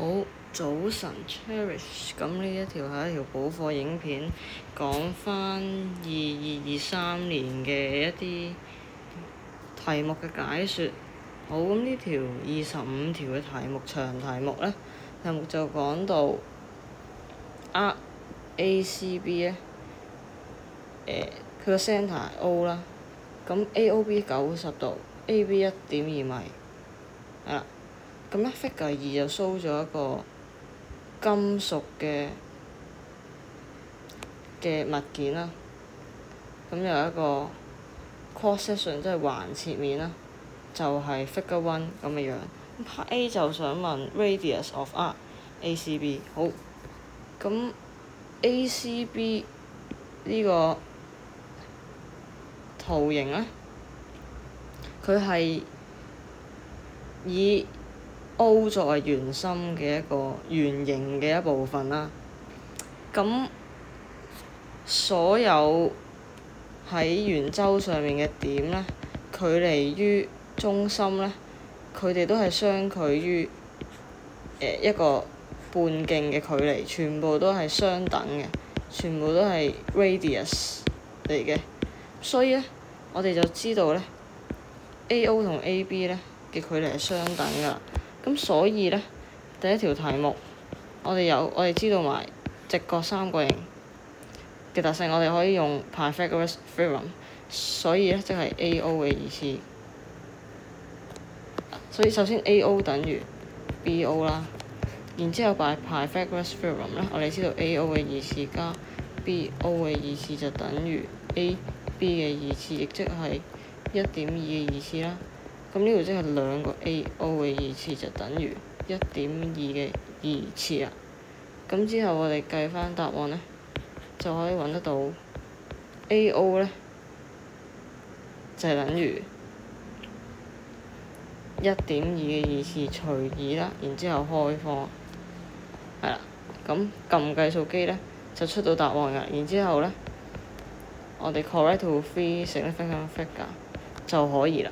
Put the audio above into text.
好，早晨 Cherish，咁呢一條係一條補課影片，講返2223年嘅一啲題目嘅解說。好，咁呢條25條嘅題目長題目呢，題目就講到 ACB 呢，佢個 centre 係 O 啦，咁 AOB 90度，AB 1.2米，係啦。咁咧 Figure 2就 show 咗一個金屬嘅物件啦，咁有一個 cross section 即係橫切面啦，就係 Figure 1咁嘅樣。咁 Part A 就想問 radius of arc ACB。好，咁 ACB 呢個圖形咧，佢係以O 作為圓心嘅一個圓形嘅一部分啦。咁所有喺圓周上面嘅點咧，距離於中心咧，佢哋都係相距於一個半徑嘅距離，全部都係相等嘅，全部都係 radius 嚟嘅。所以咧，我哋就知道咧 AO 同 AB 咧嘅距離係相等㗎。咁所以咧，第一條題目我哋知道埋直角三角形嘅特性，我哋可以用 Pythagoras theorem， 所以咧即係 AO 嘅意思。所以首先 AO 等於 BO 啦，然之後 by Pythagoras theorem 咧，我哋知道 AO 嘅意思加 BO 嘅意思就等於 AB 嘅意思，亦即係1.2嘅意思啦。咁呢度即係兩個 AO 嘅意思就等於1.2嘅二次啊。咁之後我哋計翻答案咧，就可以揾得到 AO 咧就係等於1.2嘅二次除2啦，然之後開方，係啦。咁撳計數機咧就出到答案㗎。然之後咧，我哋 correct to 3 significant figure 就可以啦。